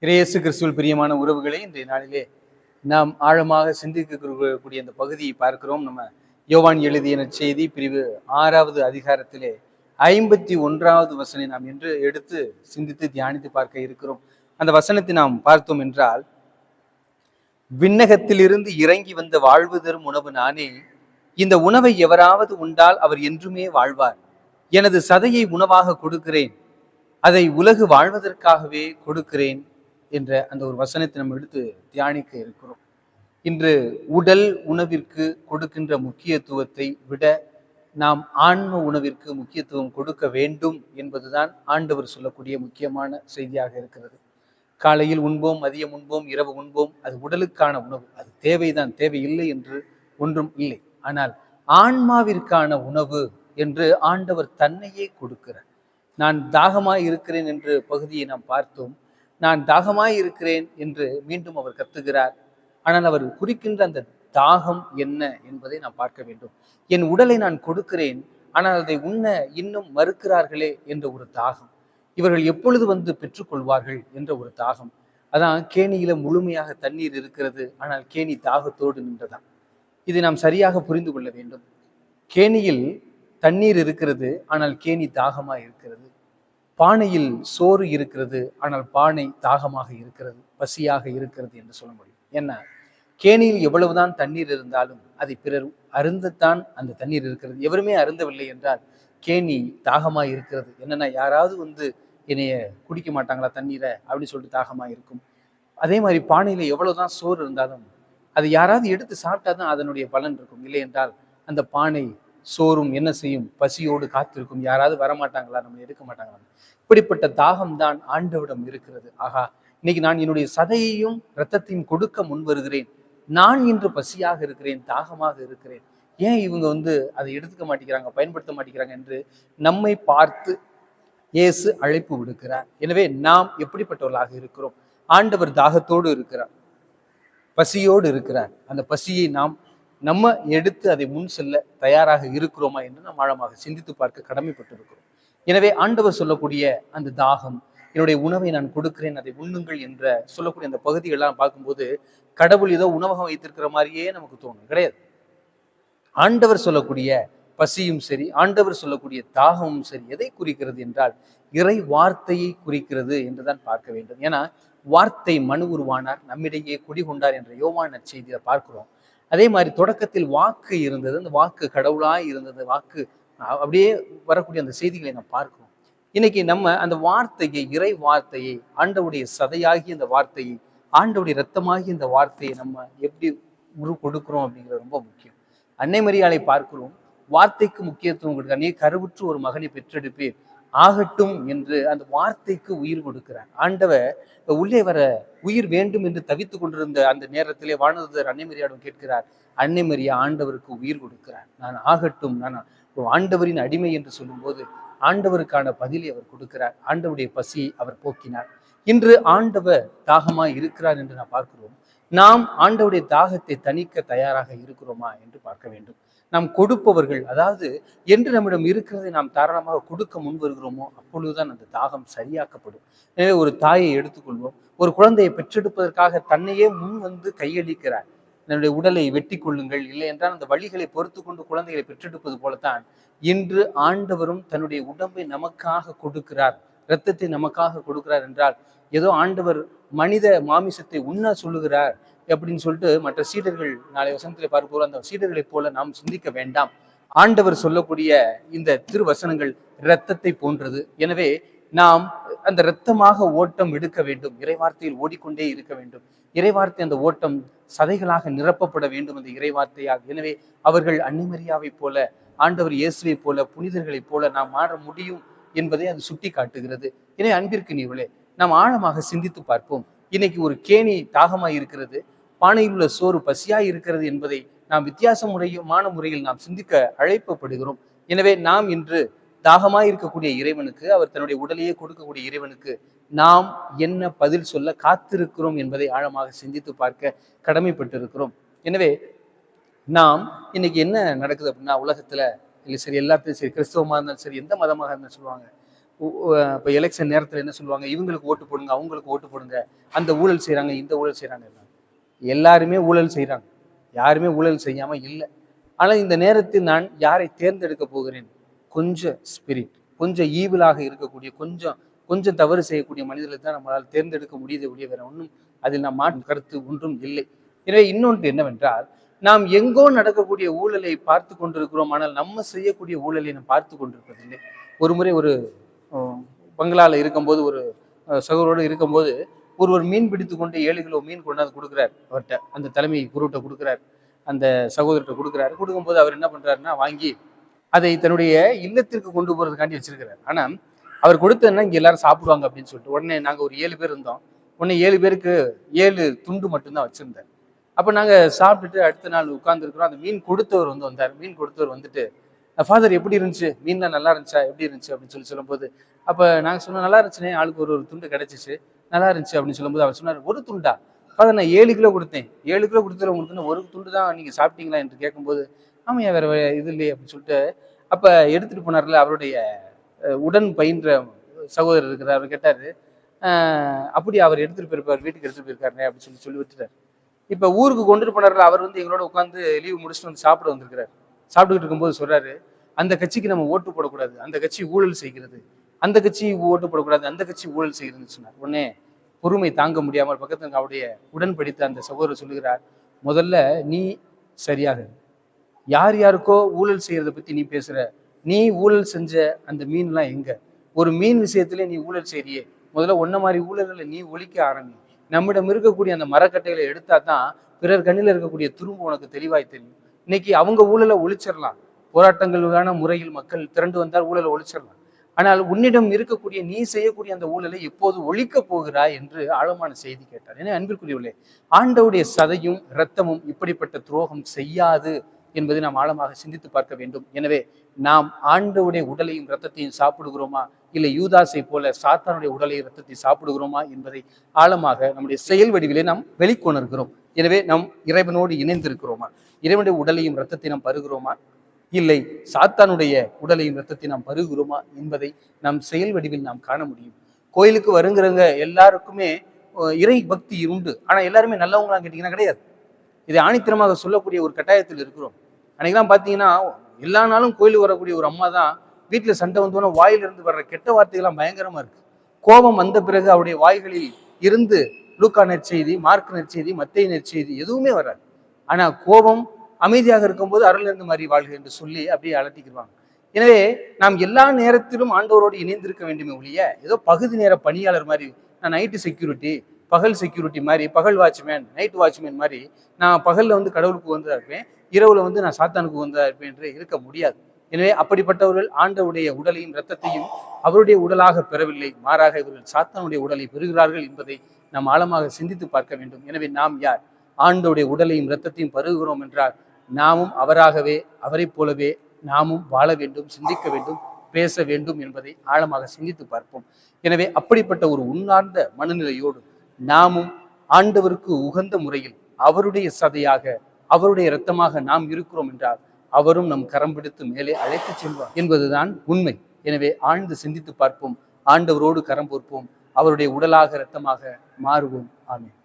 இயேசு கிறிஸ்துவில் பிரியமான உறவுகளை இன்றைய நாளிலே நாம் ஆழமாக சிந்திக்கக்கூடிய அந்த பகுதியை பார்க்கிறோம். நம்ம யோவான் எழுதிய நற்செய்தி பிரிவு 6வது அதிகாரத்திலே 51வது வசனை நாம் என்று எடுத்து சிந்தித்து தியானித்து பார்க்க இருக்கிறோம். அந்த வசனத்தை நாம் பார்த்தோம் என்றால், விண்ணகத்திலிருந்து இறங்கி வந்த வாழ்வு தரும் உணவு நானே, இந்த உணவை எவராவது உண்டால் அவர் என்றுமே வாழ்வார். எனது சதையை உணவாக கொடுக்கிறேன், அதை உலகு வாழ்வதற்காகவே கொடுக்கிறேன் என்ற அந்த ஒரு வசனத்தை நம்ம எடுத்து தியானிக்க இருக்கிறோம். இன்று உடல் உணவிற்கு கொடுக்கின்ற முக்கியத்துவத்தை விட நாம் ஆன்ம உணவிற்கு முக்கியத்துவம் கொடுக்க வேண்டும் என்பதுதான் ஆண்டவர் சொல்லக்கூடிய முக்கியமான செய்தியாக இருக்கிறது. காலையில் உண்போம், மதியம் உண்போம், இரவு உண்போம், அது உடலுக்கான உணவு, அது தேவைதான், தேவையில்லை என்று ஒன்றும் இல்லை. ஆனால் ஆன்மாவிற்கான உணவு என்று ஆண்டவர் தன்னையே கொடுக்கிறார். நான் தாகமாய் இருக்கிறேன் என்று பகுதியை நாம் பார்த்தோம். நான் தாகமாய் இருக்கிறேன் என்று மீண்டும் அவர் கத்துகிறார். ஆனால் அவர் குறிக்கின்ற அந்த தாகம் என்ன என்பதை நாம் பார்க்க வேண்டும். என் உடலை நான் கொடுக்கிறேன், ஆனால் அதை உண்ண இன்னும் மறுக்கிறார்களே என்ற ஒரு தாகம். இவர்கள் எப்பொழுது வந்து பெற்றுக்கொள்வார்கள் என்ற ஒரு தாகம். அதான் கேணியில முழுமையாக தண்ணீர் இருக்கிறது, ஆனால் கேணி தாகத்தோடு நின்றதான். இதை நாம் சரியாக புரிந்து கொள்ள வேண்டும். கேணியில் தண்ணீர் இருக்கிறது, ஆனால் கேணி தாகமாக இருக்கிறது. பானையில் சோறு இருக்கிறது, ஆனால் பானை தாகமாக இருக்கிறது, பசியாக இருக்கிறது என்று சொல்ல முடியும். என்ன, கேணியில் எவ்வளவுதான் தண்ணீர் இருந்தாலும் அதை பிறர் அருந்தத்தான் அந்த தண்ணீர் இருக்கிறது. எவருமே அருந்தவில்லை என்றால் கேணி தாகமாக இருக்கிறது. என்னன்னா, யாராவது வந்து என்னைய குடிக்க மாட்டாங்களா தண்ணீரை அப்படின்னு சொல்லிட்டு தாகமாக இருக்கும். அதே மாதிரி பானையில எவ்வளவுதான் சோறு இருந்தாலும் அதை யாராவது எடுத்து சாப்பிட்டாதான் அதனுடைய பலன் இருக்கும். இல்லை என்றால் அந்த பானை சோறும் என்ன செய்யும், பசியோடு காத்திருக்கும். யாராவது வரமாட்டாங்களா, நம்ம எடுக்க மாட்டாங்களா. இப்படிப்பட்ட தாகம் தான் ஆண்டவரிடம் இருக்கிறது. ஆகா, இன்னைக்கு நான் என்னுடைய சதையையும் இரத்தத்தையும் கொடுக்க முன் வருகிறேன். நான் இன்று பசியாக இருக்கிறேன், தாகமாக இருக்கிறேன். ஏன் இவங்க வந்து அதை எடுத்துக்க மாட்டேங்கிறாங்க, பயன்படுத்த மாட்டேங்கிறாங்க என்று நம்மை பார்த்து இயேசு அழைப்பு விடுக்கிறார். எனவே நாம் எப்படிப்பட்டவர்களாக இருக்கிறோம்? ஆண்டவர் தாகத்தோடு இருக்கிறார், பசியோடு இருக்கிறார். அந்த பசியை நம்ம எடுத்து அதை முன் செல்ல தயாராக இருக்கிறோமா என்று நாம் ஆழமாக சிந்தித்து பார்க்க கடமைப்பட்டிருக்கிறோம். எனவே ஆண்டவர் சொல்லக்கூடிய அந்த தாகம், என்னுடைய உணவை நான் கொடுக்கிறேன், அதை உண்ணுங்கள் என்ற சொல்லக்கூடிய அந்த பகுதிகள்லாம் பார்க்கும்போது கடவுள் ஏதோ உணவகம் வைத்திருக்கிற மாதிரியே நமக்கு தோணும். கிடையாது. ஆண்டவர் சொல்லக்கூடிய பசியும் சரி, ஆண்டவர் சொல்லக்கூடிய தாகமும் சரி, எதை குறிக்கிறது என்றால் இறை வார்த்தையை குறிக்கிறது என்றுதான் பார்க்க வேண்டும். ஏன்னா வார்த்தை மனு உருவானார், நம்மிடையே குடிகொண்டார் என்ற யோவான் நற்செய்தியை பார்க்கிறோம். அதே மாதிரி தொடக்கத்தில் வாக்கு இருந்தது, அந்த வாக்கு கடவுளாய் இருந்தது, வாக்கு அப்படியே வரக்கூடிய அந்த செய்திகளை நாம் பார்க்கிறோம். இன்னைக்கு நம்ம அந்த வார்த்தையை, இறை வார்த்தையை, ஆண்டவுடைய சதையாகி அந்த வார்த்தையை, ஆண்டவுடைய இரத்தமாகி இந்த வார்த்தையை நம்ம எப்படி கொடுக்கிறோம் அப்படிங்கிறது ரொம்ப முக்கியம். அன்னை மரியாளை பார்க்கிறோம், வார்த்தைக்கு முக்கியத்துவம் கொடுக்கிறார். நீ கருவுற்று ஒரு மகனை பெற்றெடுப்பீர், ஆகட்டும் என்று அந்த வார்த்தைக்கு உயிர் கொடுக்கிறார். ஆண்டவர் உள்ளே வர உயிர் வேண்டும் என்று தவித்துக் கொண்டிருந்த அந்த நேரத்திலே வானதூதர் அன்னை மரியாளிடம் கேட்கிறார். அன்னை மரியா ஆண்டவருக்கு உயிர் கொடுக்கிறார். நான் ஆகட்டும், நான் ஆண்டவரின் அடிமை என்று சொல்லும்போது ஆண்டவருக்கான பதிலை அவர் கொடுக்கிறார். ஆண்டவருடைய பசியை அவர் போக்கினார். இன்று ஆண்டவர் தாகமாய் இருக்கிறார் என்று நாம் பார்க்கிறோம். நாம் ஆண்டவருடைய தாகத்தை தணிக்க தயாராக இருக்கிறோமா என்று பார்க்க வேண்டும். நாம் கொடுப்பவர்கள், அதாவது என்று நம்மிடம் இருக்கிறதை நாம் தாராளமாக கொடுக்க முன் வருகிறோமோ அப்பொழுதுதான் அந்த தாகம் சரியாக்கப்படும். எனவே ஒரு தாயை எடுத்துக்கொள்வோம். ஒரு குழந்தையை பெற்றெடுப்பதற்காக தன்னையே முன் வந்து கையளிக்கிறார். என்னுடைய உடலை வெட்டி கொள்ளுங்கள், இல்லை என்றால் அந்த வழிகளை பொறுத்து கொண்டு குழந்தைகளை பெற்றெடுப்பது போலத்தான் இன்று ஆண்டவரும் தன்னுடைய உடம்பை நமக்காக கொடுக்கிறார், இரத்தத்தை நமக்காக கொடுக்கிறார். என்றால் ஏதோ ஆண்டவர் மனித மாமிசத்தை உண்ண சொல்லுகிறார் அப்படின்னு சொல்லிட்டு மற்ற சீடர்கள் நாளை வசனத்திலே பார்ப்போம், அந்த சீடர்களை போல நாம் சிந்திக்க வேண்டாம். ஆண்டவர் சொல்லக்கூடிய இந்த திருவசனங்கள் இரத்தத்தை போன்றது. எனவே நாம் அந்த இரத்தமாக ஓட்டம் எடுக்க வேண்டும், இறைவார்த்தையில் ஓடிக்கொண்டே இருக்க வேண்டும். இறைவார்த்தை அந்த ஓட்டம் சதைகளாக நிரப்பப்பட வேண்டும் அந்த இறைவார்த்தையாக. எனவே அவர்கள் அன்னை மரியாவை போல, ஆண்டவர் இயேசுவை போல, புனிதர்களைப் போல நாம் மாற முடியும் என்பதை அது சுட்டி காட்டுகிறது. எனவே அன்பிற்கு நீவளே, நாம் ஆழமாக சிந்தித்து பார்ப்போம். இன்னைக்கு ஒரு கேணி தாகமாய் இருக்கிறது, பானையில் உள்ள சோறு பசியாய் இருக்கிறது என்பதை நாம் வித்தியாசமான முறையில் நாம் சிந்திக்க அழைக்கப்படுகிறோம். எனவே நாம் இன்று தாகமாய் இருக்கக்கூடிய இறைவனுக்கு, அவர் தன்னுடைய உடலையே கொடுக்கக்கூடிய இறைவனுக்கு நாம் என்ன பதில் சொல்ல காத்திருக்கிறோம் என்பதை ஆழமாக சிந்தித்து பார்க்க கடமைப்பட்டிருக்கிறோம். எனவே நாம் இன்னைக்கு என்ன நடக்குது அப்படின்னா, உலகத்துல இல்லை சரி, எல்லாத்தையும் சரி, கிறிஸ்தவமா இருந்தாலும் சரி, எந்த மதமாக இருந்தாலும் சொல்லுவாங்க, இப்போ எலெக்ஷன் நேரத்துல என்ன சொல்லுவாங்க, இவங்களுக்கு ஓட்டு போடுங்க, அவங்களுக்கு ஓட்டு போடுங்க, அந்த ஊழல் செய்யறாங்க, இந்த ஊழல் செய்யறாங்க. எல்லாருமே ஊழல் செய்யறாங்க, யாருமே ஊழல் செய்யாம இல்லை. ஆனா இந்த நேரத்தில் நான் யாரை தேர்ந்தெடுக்க போகிறேன்? கொஞ்சம் ஸ்பிரிட், கொஞ்சம் ஈவிலாக இருக்கக்கூடிய, கொஞ்சம் கொஞ்சம் தவறு செய்யக்கூடிய மனிதர்களை தான் நம்மளால் தேர்ந்தெடுக்க முடியுது ஒழிய வேற ஒன்றும் அதில் நாம் மாற்று கருத்து ஒன்றும் இல்லை. எனவே இன்னொன்று என்னவென்றால், நாம் எங்கோ நடக்கக்கூடிய ஊழலை பார்த்து கொண்டிருக்கிறோம், ஆனால் நம்ம செய்யக்கூடிய ஊழலை நாம் பார்த்து கொண்டிருப்பதில்லை. ஒரு முறை ஒரு பங்களால இருக்கும்போது, ஒரு சகோதரோடு இருக்கும்போது, ஒருவர் மீன் பிடித்து கொண்டு 7 கிலோ மீன் கொண்டாந்து கொடுக்குறாரு அவர்கிட்ட, அந்த தலைமை குருட்ட கொடுக்குறாரு, அந்த சகோதரர்கிட்ட கொடுக்குறாரு. கொடுக்கும்போது அவர் என்ன பண்றாருன்னா, வாங்கி அதை தன்னுடைய இல்லத்திற்கு கொண்டு போறதுக்காண்டி வச்சிருக்கிறார். ஆனா அவர் கொடுத்ததுன்னா இங்க எல்லாரும் சாப்பிடுவாங்க அப்படின்னு சொல்லிட்டு, உடனே நாங்க ஒரு 7 பேர் இருந்தோம். உடனே 7 பேருக்கு 7 துண்டு மட்டும்தான் வச்சிருந்தார். அப்ப நாங்க சாப்பிட்டுட்டு அடுத்த நாள் உட்கார்ந்துருக்கிறோம். அந்த மீன் கொடுத்தவர் வந்தார். மீன் கொடுத்தவர் வந்துட்டு, ஃபாதர் எப்படி இருந்துச்சு, மீன்லாம் நல்லா இருந்துச்சா, எப்படி இருந்துச்சு அப்படின்னு சொல்லும்போது, அப்ப நாங்க சொன்னோம், நல்லா இருந்துச்சுனே, ஆளுக்கு ஒரு துண்டு கிடைச்சிச்சு, நல்லா இருந்துச்சு அப்படின்னு சொல்லும்போது அவர் சொன்னார், ஒரு துண்டா ஃபாதர், நான் 7 கிலோ கொடுத்தேன், 7 கிலோ கொடுத்துல உங்களுக்கு ஒரு துண்டு தான் நீங்க சாப்பிட்டீங்களா என்று கேட்கும்போது, ஆமையா வேற இது இல்லையே அப்படின்னு சொல்லிட்டு, அப்ப எடுத்துட்டு போனார்ல அவருடைய உடன் பயின்ற சகோதரர் இருக்கிறார். அவர் கேட்டாரு, அப்படி அவர் எடுத்துட்டு போயிருப்பார், வீட்டுக்கு எடுத்துட்டு போயிருக்காரு அப்படின்னு சொல்லி விட்டுட்டார். இப்ப ஊருக்கு கொண்டுட்டு போனார்ல, அவர் எங்களோட உட்காந்து லீவு முடிச்சுட்டு வந்து சாப்பிட வந்திருக்கிறார். சாப்பிட்டுக்கிட்டு இருக்கும்போது சொல்றாரு, அந்த கட்சிக்கு நம்ம ஓட்டு போடக்கூடாது, அந்த கட்சி ஊழல் செய்கிறது, அந்த கட்சி ஓட்டு போடக்கூடாது, அந்த கட்சி ஊழல் செய்கிறதுன்னு சொன்னார். உடனே பொறுமை தாங்க முடியாமல் பக்கத்துல அவருடைய உடன் படித்த அந்த சகோதரர் சொல்லுகிறார், முதல்ல நீ சரியாக, யார் யாருக்கோ ஊழல் செய்யறதை பத்தி நீ பேசுற, நீ ஊழல் செஞ்ச அந்த மீன்லாம் எங்க? ஒரு மீன் விஷயத்துல நீ ஊழல் செய்றியே, முதல்ல ஒன்ன மாதிரி ஊழல்களை நீ ஒழிக்க ஆரம்பி. நம்மிடம் இருக்கக்கூடிய அந்த மரக்கட்டைகளை எடுத்தா தான் பிறர் கண்ணில் இருக்கக்கூடிய துரும்பு உனக்கு தெளிவாய் தெரியும். இன்னைக்கு அவங்க ஊழலை ஒழிச்சிடலாம், போராட்டங்களுக்கான முறையில் மக்கள் திரண்டு வந்தால் ஊழலை ஒழிச்சிடலாம். ஆனால் உன்னிடம் இருக்கக்கூடிய நீ செய்யக்கூடிய அந்த ஊழலை எப்போது ஒழிக்க போகிறாய் என்று ஆழமான செய்தி கேட்டார். ஏன்னா அன்பிற்குரியவர்களே, ஆண்டவுடைய சதையும் இரத்தமும் இப்படிப்பட்ட துரோகம் செய்யாது என்பதை நாம் ஆழமாக சிந்தித்து பார்க்க வேண்டும். எனவே நாம் ஆண்டவுடைய உடலையும் இரத்தத்தையும் சாப்பிடுகிறோமா, இல்லை யூதாசை போல சாத்தானுடைய உடலையும் இரத்தத்தை சாப்பிடுகிறோமா என்பதை ஆழமாக நம்முடைய செயல் வடிவிலே நாம் வெளிக்கொணர்கிறோம். எனவே நாம் இறைவனோடு இணைந்திருக்கிறோமா, இறைவனுடைய உடலையும் இரத்தத்தை நாம் பருகிறோமா, இல்லை சாத்தானுடைய உடலையும் இரத்தத்தை நாம் பருகிறோமா என்பதை நம் செயல் வடிவில் நாம் காண முடியும். கோயிலுக்கு வருங்கிறவங்க எல்லாருக்குமே இறை பக்தி உண்டு, ஆனா எல்லாருமே நல்லவங்களான்னு கேட்டீங்கன்னா கிடையாது. இதை ஆணித்தரமாக சொல்லக்கூடிய ஒரு கட்டாயத்தில் இருக்கிறோம். அன்னைக்கெல்லாம் பாத்தீங்கன்னா எல்லா நாளும் கோயிலுக்கு வரக்கூடிய ஒரு அம்மா தான் வீட்டுல சண்டை வந்தோன்னா வாயிலிருந்து வர்ற கெட்ட வார்த்தைகள்லாம் பயங்கரமா இருக்கு. கோபம் வந்த பிறகு அவருடைய வாய்களில் இருந்து லூக்கா நற்செய்தி, மார்க் நற்செய்தி, மத்தேயு நற்செய்தி எதுவுமே வராது. ஆனா கோபம் அமைதியாக இருக்கும்போது அருளிலிருந்து மாறி வாழ்க என்று சொல்லி அப்படியே அலட்டிக்கிடுவாங்க. எனவே நாம் எல்லா நேரத்திலும் ஆண்டவரோடு இணைந்திருக்க வேண்டுமே ஒழிய, ஏதோ பகுதி நேர பணியாளர் மாதிரி, நான் நைட்டு செக்யூரிட்டி, பகல் செக்யூரிட்டி மாதிரி, பகல் வாட்ச்மேன், நைட் வாட்ச்மேன் மாதிரி, நான் பகல்ல கடவுளுக்கு வந்ததா இருப்பேன், இரவுல நான் சாத்தானுக்கு வந்ததா இருப்பேன் என்று இருக்க முடியாது. எனவே அப்படிப்பட்டவர்கள் ஆண்டவருடைய உடலையும் இரத்தத்தையும் அவருடைய உடலாக பெறவில்லை, மாறாக இவர்கள் சாத்தானுடைய உடலை பெறுகிறார்கள் என்பதை நாம் ஆழமாக சிந்தித்து பார்க்க வேண்டும். எனவே நாம் யார்? ஆண்டவருடைய உடலையும் இரத்தத்தையும் பருகுகிறோம் என்றால் நாமும் அவராகவே, அவரை போலவே நாமும் வாழ வேண்டும், சிந்திக்க வேண்டும், பேச வேண்டும் என்பதை ஆழமாக சிந்தித்து பார்ப்போம். எனவே அப்படிப்பட்ட ஒரு உன்னார்ந்த மனநிலையோடு நாமும் ஆண்டவருக்கு உகந்த முறையில் அவருடைய சதையாக, அவருடைய இரத்தமாக நாம் இருக்கிறோம் என்றால் அவரும் நம் கரம் பிடித்து மேலே அழைத்து செல்வார் என்பதுதான் உண்மை. எனவே ஆழ்ந்து சிந்தித்து பார்ப்போம், ஆண்டவரோடு கரம் பொறுப்போம், அவருடைய உடலாக இரத்தமாக மாறுவோம். ஆமென்.